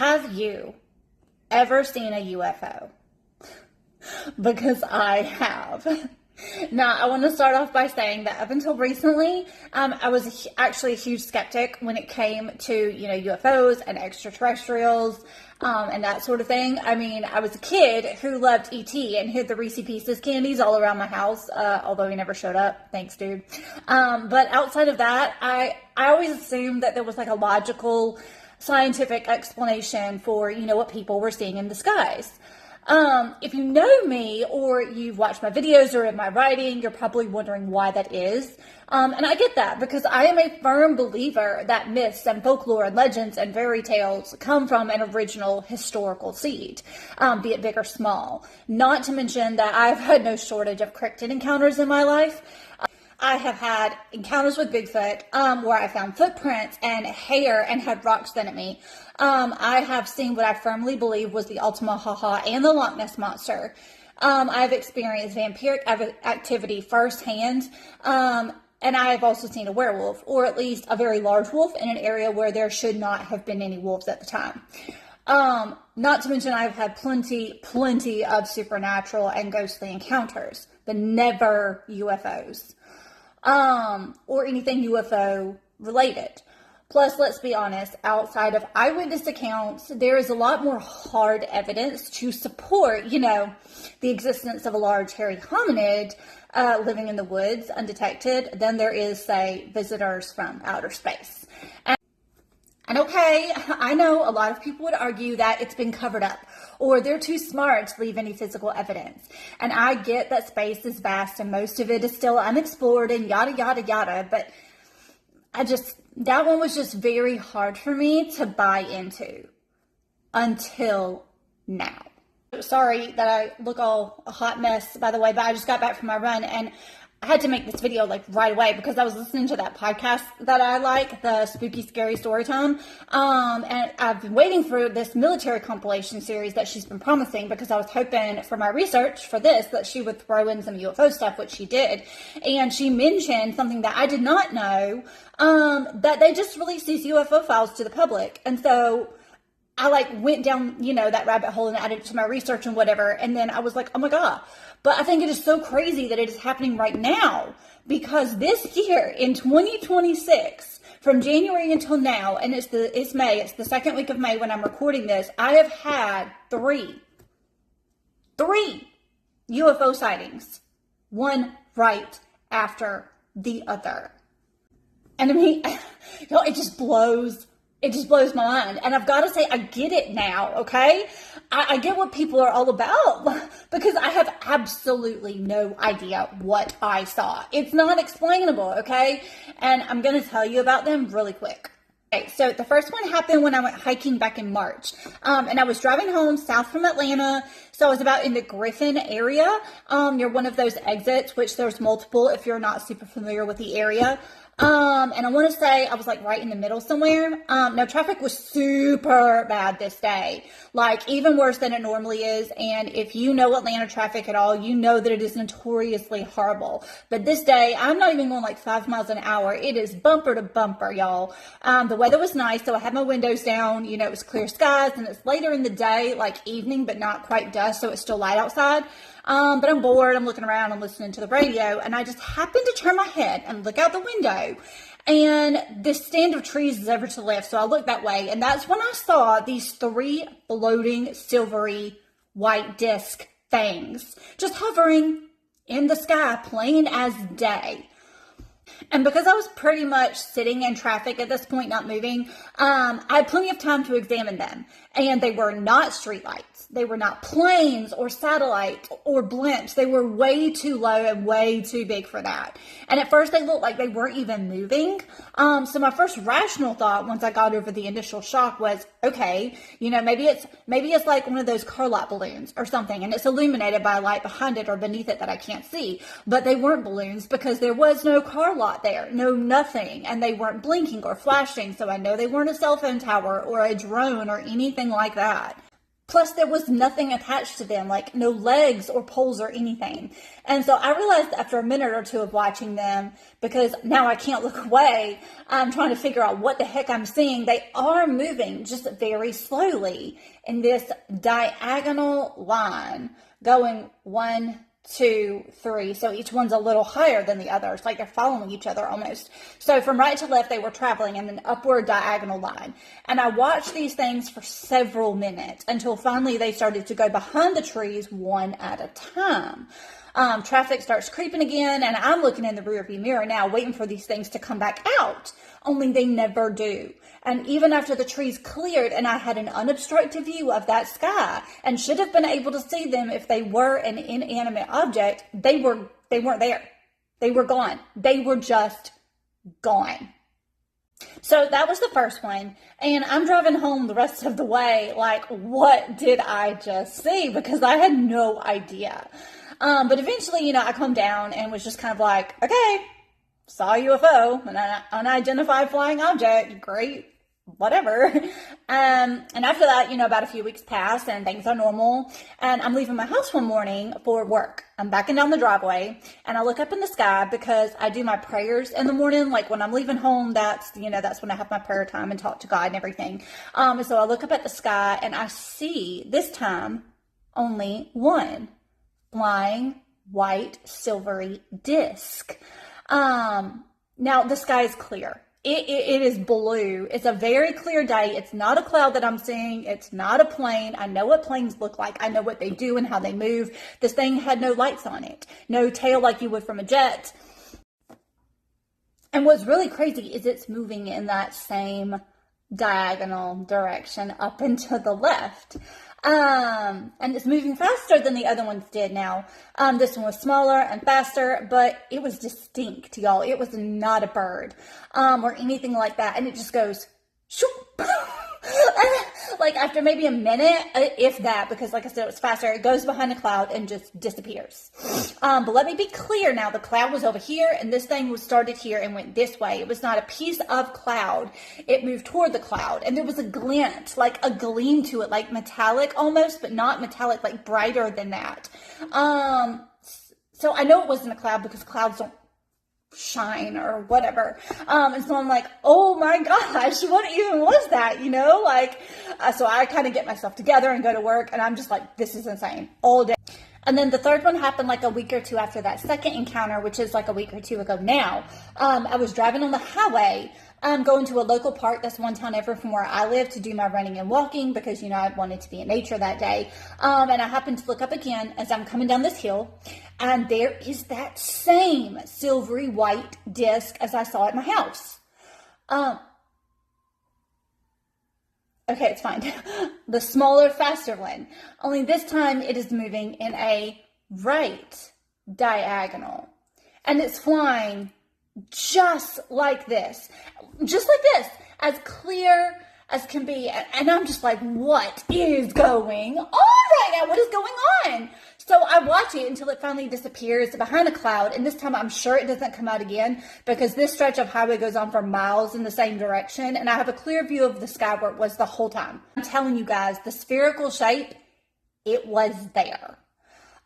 Have you ever seen a UFO? Because I have. Now, I want to start off by saying that up until recently, I was actually a huge skeptic when it came to, UFOs and extraterrestrials, and that sort of thing. I mean, I was a kid who loved E.T. and hid the Reese Pieces candies all around my house, although he never showed up. Thanks, dude. But outside of that, I always assumed that there was like a logical, scientific explanation for, what people were seeing in the skies. If you know me or you've watched my videos or in my writing, you're probably wondering why that is. And I get that because I am a firm believer that myths and folklore and legends and fairy tales come from an original historical seed, be it big or small. Not to mention that I've had no shortage of cryptid encounters in my life. I have had encounters with Bigfoot where I found footprints and hair and had rocks thrown at me. I have seen what I firmly believe was the Ultima Haha and the Loch Ness Monster. I've experienced vampiric activity firsthand, and I have also seen a werewolf, or at least a very large wolf in an area where there should not have been any wolves at the time. Not to mention I've had plenty of supernatural and ghostly encounters, but never UFOs. Or anything UFO related. Plus, let's be honest, outside of eyewitness accounts, there is a lot more hard evidence to support, the existence of a large hairy hominid living in the woods undetected than there is, say, visitors from outer space. And okay, I know a lot of people would argue that it's been covered up or they're too smart to leave any physical evidence. And I get that space is vast and most of it is still unexplored and yada, yada, yada. But that one was just very hard for me to buy into until now. Sorry that I look all a hot mess, by the way, but I just got back from my run and I had to make this video right away because I was listening to that podcast that I like, the Spooky Scary Storytime. And I've been waiting for this military compilation series that she's been promising because I was hoping for my research for this that she would throw in some UFO stuff, which she did. And she mentioned something that I did not know, that they just released these UFO files to the public. And so I went down, that rabbit hole and added it to my research and whatever. And then I was like, oh my God. But I think it is so crazy that it is happening right now because this year in 2026, from January until now, and it's May, it's the second week of May when I'm recording this, I have had three UFO sightings, one right after the other. And I mean, it just blows my mind. And I've got to say, I get it now, okay? I get what people are all about because I have absolutely no idea what I saw. It's not explainable, okay? And I'm going to tell you about them really quick. Okay, so the first one happened when I went hiking back in March. And I was driving home south from Atlanta. So I was about in the Griffin area, near one of those exits, which there's multiple if you're not super familiar with the area. And I want to say I was right in the middle somewhere. Now traffic was super bad this day, even worse than it normally is. And if you know Atlanta traffic at all, you know that it is notoriously horrible. But this day, I'm not even going 5 miles an hour. It is bumper to bumper, y'all. The weather was nice, so I had my windows down. It was clear skies, and it's later in the day, evening, but not quite dusk, so it's still light outside. But I'm bored, I'm looking around, I'm listening to the radio, and I just happened to turn my head and look out the window, and this stand of trees is over to the left, so I looked that way, and that's when I saw these 3 floating, silvery, white disc things, just hovering in the sky, plain as day. And because I was pretty much sitting in traffic at this point, not moving, I had plenty of time to examine them. And they were not streetlights. They were not planes or satellites or blimps. They were way too low and way too big for that. And at first they looked like they weren't even moving. So my first rational thought once I got over the initial shock was, okay, maybe it's like one of those car lot balloons or something, and it's illuminated by a light behind it or beneath it that I can't see. But they weren't balloons because there was no car lot there, no nothing, and they weren't blinking or flashing. So I know they weren't a cell phone tower or a drone or anything like that. Plus, there was nothing attached to them, like no legs or poles or anything. And so I realized after a minute or two of watching them, because now I can't look away, I'm trying to figure out what the heck I'm seeing. They are moving just very slowly in this diagonal line, going 1, 2, 3. So each one's a little higher than the others, like they're following each other almost. So from right to left, they were traveling in an upward diagonal line. And I watched these things for several minutes until finally they started to go behind the trees one at a time. Traffic starts creeping again, and I'm looking in the rearview mirror now, waiting for these things to come back out. Only they never do. And even after the trees cleared and I had an unobstructed view of that sky and should have been able to see them if they were an inanimate object, they weren't there. They were gone. They were just gone. So that was the first one. And I'm driving home the rest of the way like, what did I just see? Because I had no idea. But eventually, I calmed down and was just kind of like, okay, saw a UFO, an unidentified flying object, great, whatever. And after that, about a few weeks pass and things are normal. And I'm leaving my house one morning for work. I'm backing down the driveway and I look up in the sky because I do my prayers in the morning. Like when I'm leaving home, that's when I have my prayer time and talk to God and everything. And so I look up at the sky and I see this time only one flying white silvery disc. Now the sky is clear. It is blue. It's a very clear day. It's not a cloud that I'm seeing. It's not a plane. I know what planes look like. I know what they do and how they move. This thing had no lights on it, no tail like you would from a jet. And what's really crazy is it's moving in that same diagonal direction up and to the left. And it's moving faster than the other ones did now. This one was smaller and faster, but it was distinct, y'all. It was not a bird, or anything like that. And it just goes, shoop. Like after maybe a minute, if that, because like I said, it was faster, it goes behind a cloud and just disappears. But let me be clear now, the cloud was over here and this thing was started here and went this way. It was not a piece of cloud. It moved toward the cloud and there was a glint, like a gleam to it, like metallic almost, but not metallic, like brighter than that. So I know it wasn't a cloud because clouds don't shine or whatever. And so I'm like, oh my gosh, what even was that? So I kind of get myself together and go to work and I'm just like, this is insane all day. And then the third one happened like a week or two after that second encounter, which is like a week or two ago now. I was driving on the highway, going to a local park that's one town over from where I live to do my running and walking because, I wanted to be in nature that day. And I happened to look up again as I'm coming down this hill and there is that same silvery white disc as I saw at my house. Okay, it's fine. The smaller, faster one. Only this time it is moving in a right diagonal. And it's flying just like this. Just like this. As clear as can be. And I'm just like, what is going on right now? What is going on? So I watch it until it finally disappears behind a cloud. And this time I'm sure it doesn't come out again because this stretch of highway goes on for miles in the same direction. And I have a clear view of the sky where it was the whole time. I'm telling you guys, the spherical shape, it was there.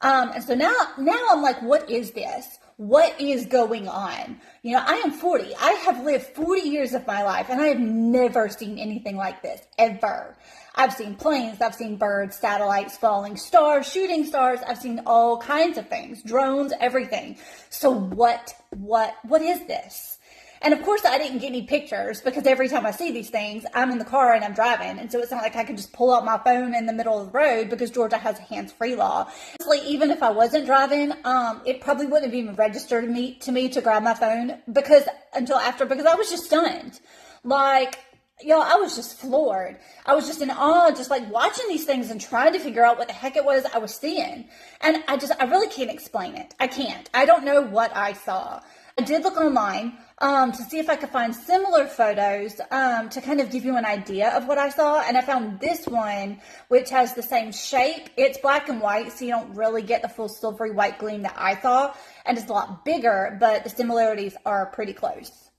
And so now I'm like, what is this? What is going on? I am 40. I have lived 40 years of my life and I have never seen anything like this, ever. I've seen planes, I've seen birds, satellites, falling stars, shooting stars. I've seen all kinds of things, drones, everything. So what is this? And of course I didn't get any pictures because every time I see these things, I'm in the car and I'm driving. And so it's not like I could just pull out my phone in the middle of the road because Georgia has a hands-free law. Honestly, even if I wasn't driving, it probably wouldn't have even registered to me to grab my phone because I was just stunned. Like, y'all, I was just floored. I was just in awe, just like watching these things and trying to figure out what the heck it was I was seeing. And I really can't explain it. I can't. I don't know what I saw. I did look online to see if I could find similar photos to kind of give you an idea of what I saw. And I found this one, which has the same shape. It's black and white, so you don't really get the full silvery white gleam that I saw. And it's a lot bigger, but the similarities are pretty close.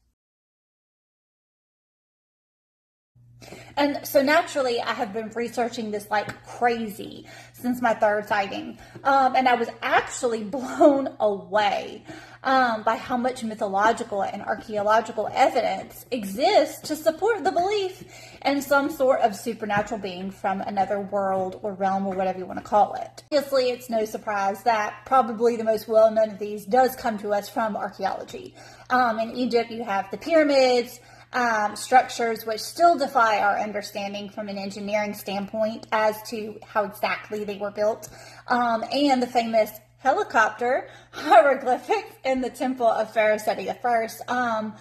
And so naturally, I have been researching this like crazy since my third sighting. And I was actually blown away by how much mythological and archaeological evidence exists to support the belief in some sort of supernatural being from another world or realm or whatever you want to call it. Obviously, it's no surprise that probably the most well-known of these does come to us from archaeology. In Egypt, you have the pyramids, structures which still defy our understanding from an engineering standpoint as to how exactly they were built, and the famous helicopter hieroglyphics in the temple of Pharaoh Seti I,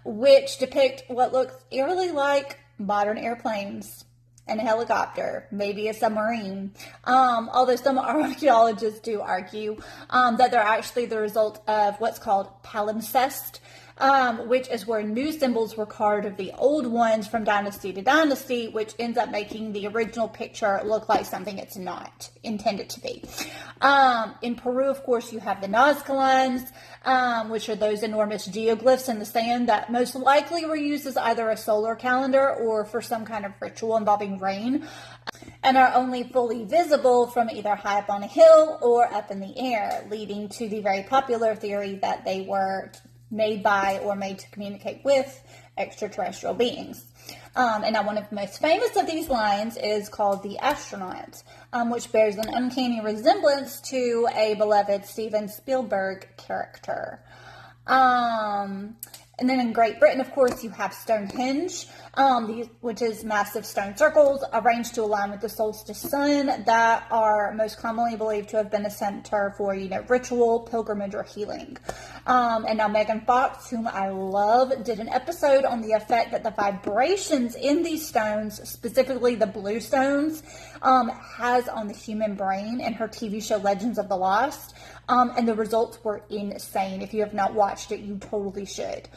which depict what looks eerily like modern airplanes and a helicopter, maybe a submarine. Although some archaeologists do argue that they're actually the result of what's called palimpsest, which is where new symbols were carved of the old ones from dynasty to dynasty, which ends up making the original picture look like something it's not intended to be. In Peru, of course, you have the Nazcalans, which are those enormous geoglyphs in the sand that most likely were used as either a solar calendar or for some kind of ritual involving rain, and are only fully visible from either high up on a hill or up in the air, leading to the very popular theory that they were made by or made to communicate with extraterrestrial beings. And now one of the most famous of these lines is called The Astronaut, which bears an uncanny resemblance to a beloved Steven Spielberg character. And then in Great Britain, of course, you have Stonehenge, which is massive stone circles arranged to align with the solstice sun that are most commonly believed to have been a center for, ritual, pilgrimage, or healing. And now Megan Fox, whom I love, did an episode on the effect that the vibrations in these stones, specifically the blue stones, has on the human brain in her TV show Legends of the Lost. And the results were insane. If you have not watched it, you totally should.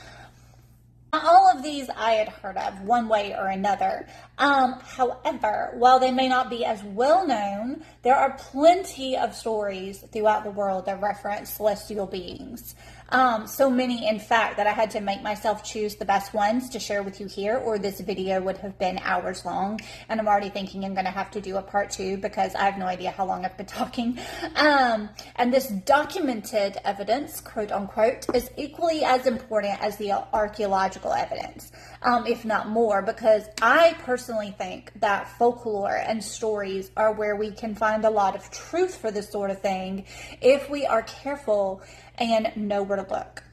All of these I had heard of one way or another. However, while they may not be as well known, there are plenty of stories throughout the world that reference celestial beings. So many, in fact, that I had to make myself choose the best ones to share with you here, or this video would have been hours long. And I'm already thinking I'm going to have to do a part 2 because I have no idea how long I've been talking. And this documented evidence, quote unquote, is equally as important as the archaeological evidence, if not more, because I personally think that folklore and stories are where we can find a lot of truth for this sort of thing if we are careful and know where to look.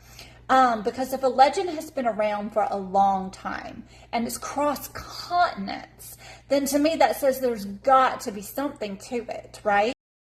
Because if a legend has been around for a long time and it's crossed continents, then to me that says there's got to be something to it, right?